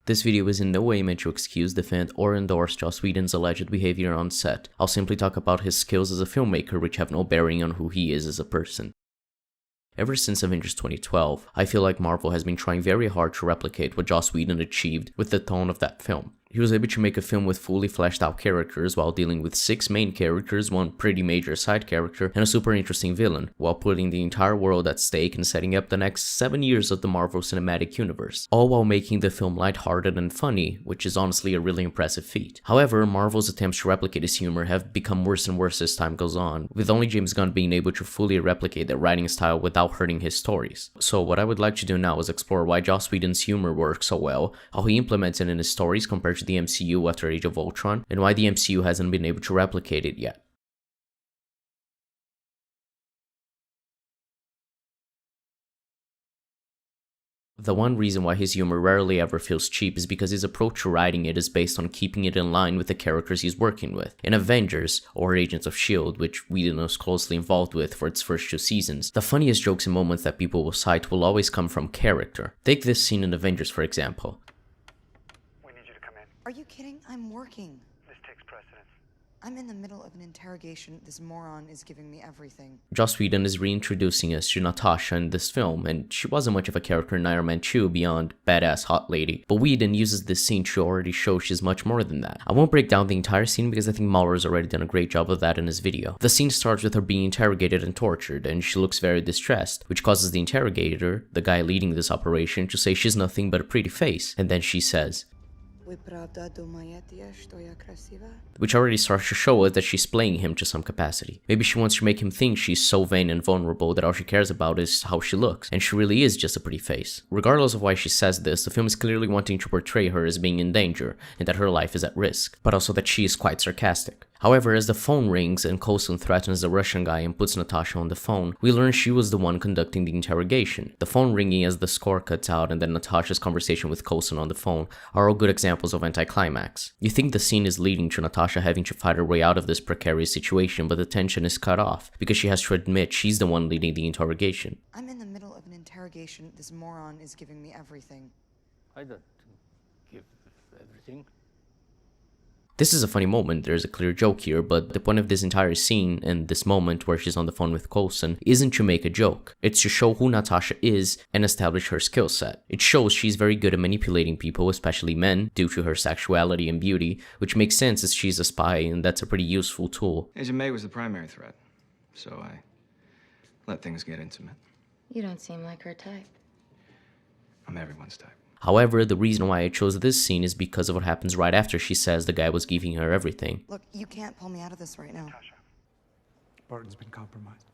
This video is in no way meant to excuse, defend, or endorse Joss Whedon's alleged behavior on set. I'll simply talk about his skills as a filmmaker, which have no bearing on who he is as a person. Ever since Avengers 2012, I feel like Marvel has been trying very hard to replicate what Joss Whedon achieved with the tone of that film. He was able to make a film with fully fleshed out characters while dealing with 6 main characters, 1 pretty major side character, and a super interesting villain, while putting the entire world at stake and setting up the next 7 years of the Marvel Cinematic Universe, all while making the film lighthearted and funny, which is honestly a really impressive feat. However, Marvel's attempts to replicate his humor have become worse and worse as time goes on, with only James Gunn being able to fully replicate their writing style without hurting his stories. So what I would like to do now is explore why Joss Whedon's humor works so well, how he implements it in his stories compared to the MCU after Age of Ultron, and why the MCU hasn't been able to replicate it yet. The one reason why his humor rarely ever feels cheap is because his approach to writing it is based on keeping it in line with the characters he's working with. In Avengers, or Agents of S.H.I.E.L.D., which Whedon was closely involved with for its first 2 seasons, the funniest jokes and moments that people will cite will always come from character. Take this scene in Avengers for example. Are you kidding? I'm working. This takes precedence. I'm in the middle of an interrogation. This moron is giving me everything. Joss Whedon is reintroducing us to Natasha in this film, and she wasn't much of a character in Iron Man 2 beyond badass hot lady, but Whedon uses this scene to already show she's much more than that. I won't break down the entire scene because I think Mahler's already done a great job of that in his video. The scene starts with her being interrogated and tortured, and she looks very distressed, which causes the interrogator, the guy leading this operation, to say she's nothing but a pretty face, and then she says, which already starts to show us that she's playing him to some capacity. Maybe she wants to make him think she's so vain and vulnerable that all she cares about is how she looks, and she really is just a pretty face. Regardless of why she says this, the film is clearly wanting to portray her as being in danger, and that her life is at risk, but also that she is quite sarcastic. However, as the phone rings and Coulson threatens the Russian guy and puts Natasha on the phone, we learn she was the one conducting the interrogation. The phone ringing as the score cuts out and then Natasha's conversation with Coulson on the phone are all good examples of anticlimax. You think the scene is leading to Natasha having to fight her way out of this precarious situation, but the tension is cut off, because she has to admit she's the one leading the interrogation. I'm in the middle of an interrogation. This moron is giving me everything. I don't give everything. This is a funny moment, there's a clear joke here, but the point of this entire scene and this moment where she's on the phone with Coulson isn't to make a joke. It's to show who Natasha is and establish her skill set. It shows she's very good at manipulating people, especially men, due to her sexuality and beauty, which makes sense as she's a spy and that's a pretty useful tool. Agent May was the primary threat, so I let things get intimate. You don't seem like her type. I'm everyone's type. However, the reason why I chose this scene is because of what happens right after she says the guy was giving her everything. Look, you can't pull me out of this right now. Natasha, Barton's been compromised.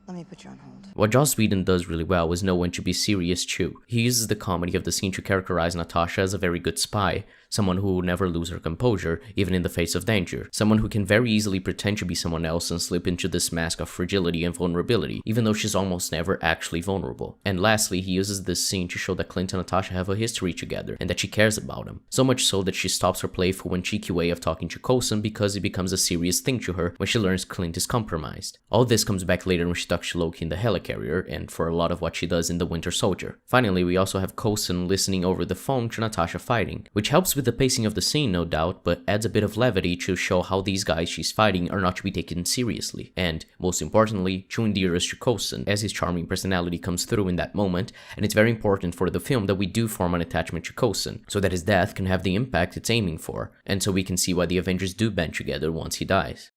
Let me put you on hold. What Joss Whedon does really well is know when to be serious too. He uses the comedy of the scene to characterize Natasha as a very good spy, someone who will never lose her composure, even in the face of danger, someone who can very easily pretend to be someone else and slip into this mask of fragility and vulnerability, even though she's almost never actually vulnerable. And lastly, he uses this scene to show that Clint and Natasha have a history together, and that she cares about him. So much so that she stops her playful and cheeky way of talking to Coulson because it becomes a serious thing to her when she learns Clint is compromised. All this comes back later when she talks to Loki in the helicarrier, and for a lot of what she does in the Winter Soldier. Finally, we also have Coulson listening over the phone to Natasha fighting, which helps with the pacing of the scene no doubt, but adds a bit of levity to show how these guys she's fighting are not to be taken seriously, and, most importantly, to endear us to Coulson, as his charming personality comes through in that moment, and it's very important for the film that we do form an attachment to Coulson, so that his death can have the impact it's aiming for, and so we can see why the Avengers do band together once he dies.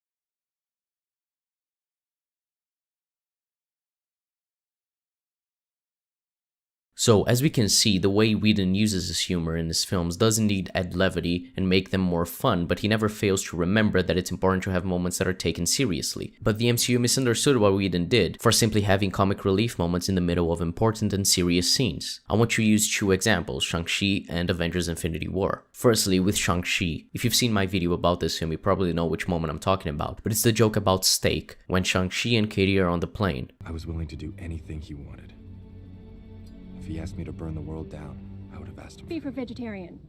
So, as we can see, the way Whedon uses his humor in his films does indeed add levity and make them more fun, but he never fails to remember that it's important to have moments that are taken seriously. But the MCU misunderstood what Whedon did for simply having comic relief moments in the middle of important and serious scenes. I want to use 2 examples, Shang-Chi and Avengers Infinity War. Firstly, with Shang-Chi. If you've seen my video about this film, you probably know which moment I'm talking about, but it's the joke about steak, when Shang-Chi and Katie are on the plane. I was willing to do anything he wanted. If he asked me to burn the world down, I would have asked him. Beef or vegetarian?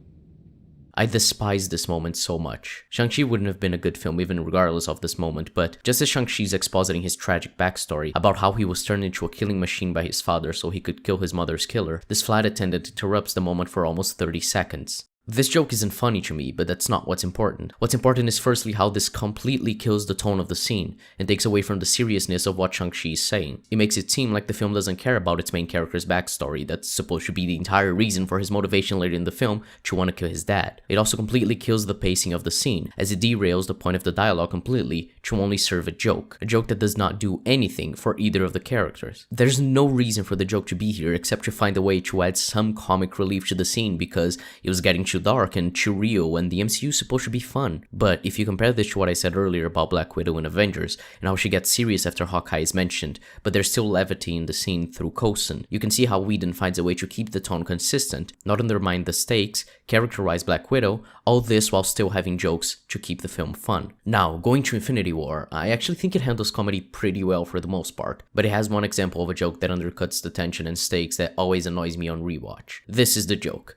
I despise this moment so much. Shang-Chi wouldn't have been a good film even regardless of this moment, but just as Shang-Chi's expositing his tragic backstory about how he was turned into a killing machine by his father so he could kill his mother's killer, this flight attendant interrupts the moment for almost 30 seconds. This joke isn't funny to me, but that's not what's important. What's important is firstly how this completely kills the tone of the scene and takes away from the seriousness of what Shang-Chi is saying. It makes it seem like the film doesn't care about its main character's backstory that's supposed to be the entire reason for his motivation later in the film to want to kill his dad. It also completely kills the pacing of the scene, as it derails the point of the dialogue completely to only serve a joke that does not do anything for either of the characters. There's no reason for the joke to be here except to find a way to add some comic relief to the scene because it was getting too dark and too real and the MCU is supposed to be fun. But if you compare this to what I said earlier about Black Widow in Avengers and how she gets serious after Hawkeye is mentioned, but there's still levity in the scene through Coulson, you can see how Whedon finds a way to keep the tone consistent, not undermine the stakes, characterize Black Widow, all this while still having jokes to keep the film fun. Now, going to Infinity War, I actually think it handles comedy pretty well for the most part, but it has one example of a joke that undercuts the tension and stakes that always annoys me on rewatch. This is the joke.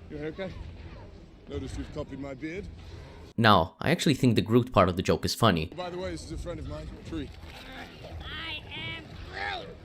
Your haircut? Notice you've copied my beard. Now, I actually think the Groot part of the joke is funny. By the way, this is a friend of mine, Tree. I am Groot!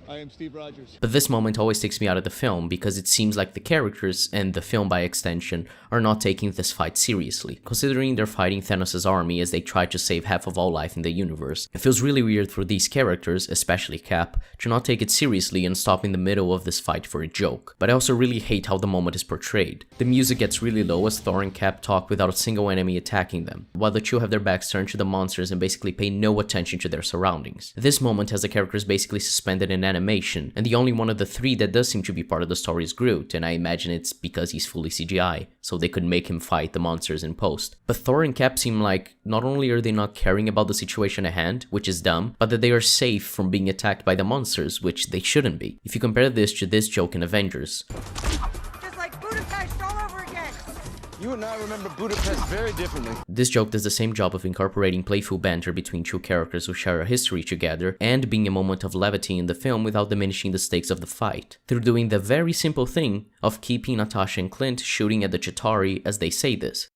I am Steve Rogers. But this moment always takes me out of the film because it seems like the characters, and the film by extension, are not taking this fight seriously, considering they're fighting Thanos' army as they try to save half of all life in the universe. It feels really weird for these characters, especially Cap, to not take it seriously and stop in the middle of this fight for a joke. But I also really hate how the moment is portrayed. The music gets really low as Thor and Cap talk without a single enemy attacking them, while the two have their backs turned to the monsters and basically pay no attention to their surroundings. This moment has the characters basically suspended in animation, and the only one of the three that does seem to be part of the story is Groot, and I imagine it's because he's fully CGI, so they could make him fight the monsters in post. But Thor and Cap seem like not only are they not caring about the situation at hand, which is dumb, but that they are safe from being attacked by the monsters, which they shouldn't be. If you compare this to this joke in Avengers. Just like Budapest all over again. You and I remember Budapest very differently. This joke does the same job of incorporating playful banter between two characters who share a history together and being a moment of levity in the film without diminishing the stakes of the fight, through doing the very simple thing of keeping Natasha and Clint shooting at the Chitauri as they say this.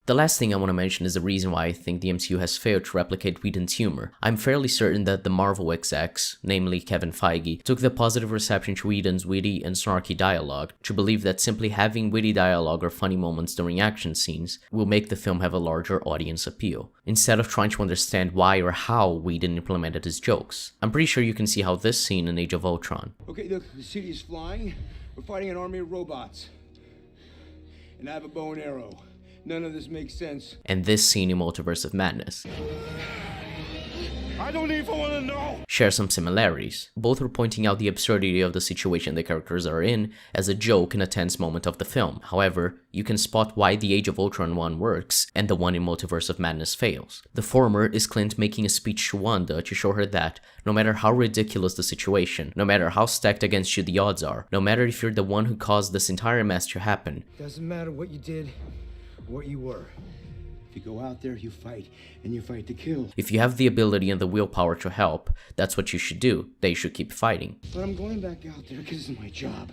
The last thing I want to mention is the reason why I think the MCU has failed to replicate Whedon's humor. I'm fairly certain that the Marvel execs, namely Kevin Feige, took the positive reception to Whedon's witty and snarky dialogue to believe that simply having witty dialogue or funny moments during action scenes will make the film have a larger audience appeal, instead of trying to understand why or how Whedon implemented his jokes. I'm pretty sure you can see how this scene in Age of Ultron. Okay, look, the city is flying. We're fighting an army of robots. And I have a bow and arrow. None of this makes sense. And this scene in Multiverse of Madness I don't even want to know! share some similarities. Both are pointing out the absurdity of the situation the characters are in as a joke in a tense moment of the film. However, you can spot why the Age of Ultron one works and the one in Multiverse of Madness fails. The former is Clint making a speech to Wanda to show her that, no matter how ridiculous the situation, no matter how stacked against you the odds are, no matter if you're the one who caused this entire mess to happen, Doesn't matter what you did, what you were. If you go out there, you fight, and you fight to kill. if you have the ability and the willpower to help, that's what you should do. They should keep fighting. But I'm going back out there because it's my job.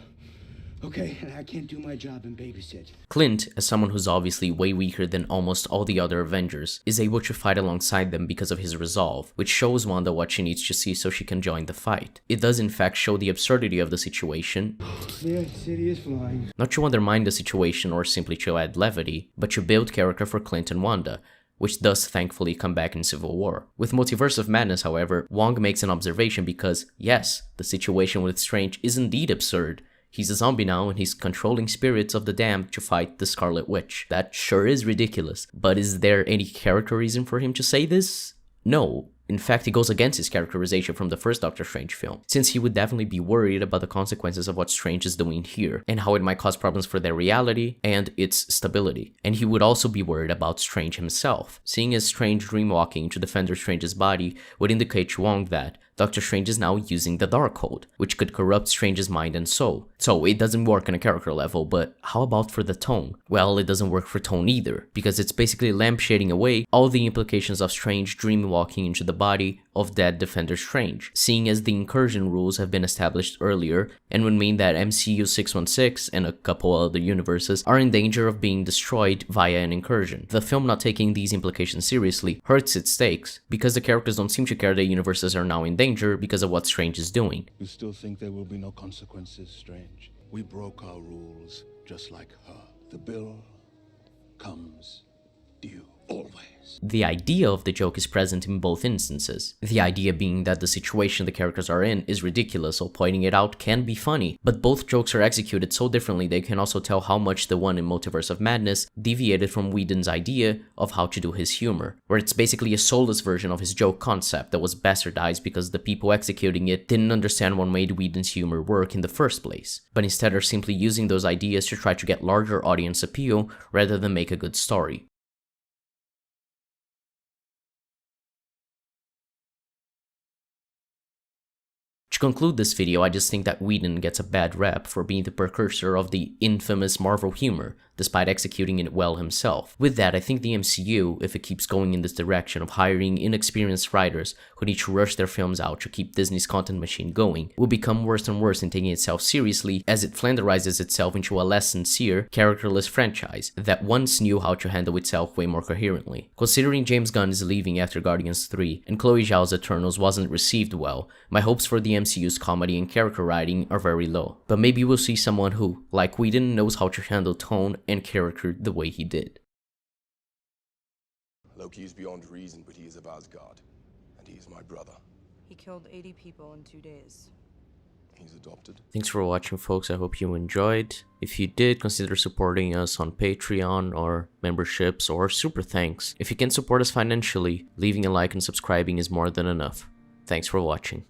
Okay, and I can't do my job and babysit. Clint, as someone who's obviously way weaker than almost all the other Avengers, is able to fight alongside them because of his resolve, which shows Wanda what she needs to see so she can join the fight. It does in fact show the absurdity of the situation, Yeah, the city is flying. not to undermine the situation or simply to add levity, but to build character for Clint and Wanda, which does thankfully come back in Civil War. With Multiverse of Madness, however, Wong makes an observation because, yes, the situation with Strange is indeed absurd. He's a zombie now and he's controlling spirits of the damned to fight the Scarlet Witch. That sure is ridiculous, but is there any character reason for him to say this? No. In fact, it goes against his characterization from the first Doctor Strange film, since he would definitely be worried about the consequences of what Strange is doing here, and how it might cause problems for their reality and its stability. And he would also be worried about Strange himself, seeing as Strange dreamwalking to Defender Strange's body would indicate to Wong that, Doctor Strange is now using the Darkhold, which could corrupt Strange's mind and soul. So it doesn't work on a character level, but how about for the tone? Well, it doesn't work for tone either, because it's basically lampshading away all the implications of Strange dreamwalking into the body of dead Defender Strange, seeing as the incursion rules have been established earlier and would mean that MCU 616 and a couple other universes are in danger of being destroyed via an incursion. The film not taking these implications seriously hurts its stakes, because the characters don't seem to care that universes are now in danger because of what Strange is doing. You still think there will be no consequences, Strange? We broke our rules just like her. The bill comes due. Always. The idea of the joke is present in both instances. The idea being that the situation the characters are in is ridiculous, so pointing it out can be funny, but both jokes are executed so differently they can also tell how much the one in Multiverse of Madness deviated from Whedon's idea of how to do his humor, where it's basically a soulless version of his joke concept that was bastardized because the people executing it didn't understand what made Whedon's humor work in the first place, but instead are simply using those ideas to try to get larger audience appeal rather than make a good story. To conclude this video, I just think that Whedon gets a bad rep for being the precursor of the infamous Marvel humor, despite executing it well himself. With that, I think the MCU, if it keeps going in this direction of hiring inexperienced writers who need to rush their films out to keep Disney's content machine going, will become worse and worse in taking itself seriously as it flanderizes itself into a less sincere, characterless franchise that once knew how to handle itself way more coherently. Considering James Gunn is leaving after Guardians 3 and Chloe Zhao's Eternals wasn't received well, my hopes for the MCU's comedy and character writing are very low. But maybe we'll see someone who, like Whedon, knows how to handle tone and character the way he did. Loki is beyond reason, but he is of Asgard, and he is my brother. He killed 80 people in 2 days. He's adopted. Thanks for watching, folks. I hope you enjoyed. If you did, consider supporting us on Patreon or memberships or super thanks. If you can support us financially, leaving a like and subscribing is more than enough. Thanks for watching.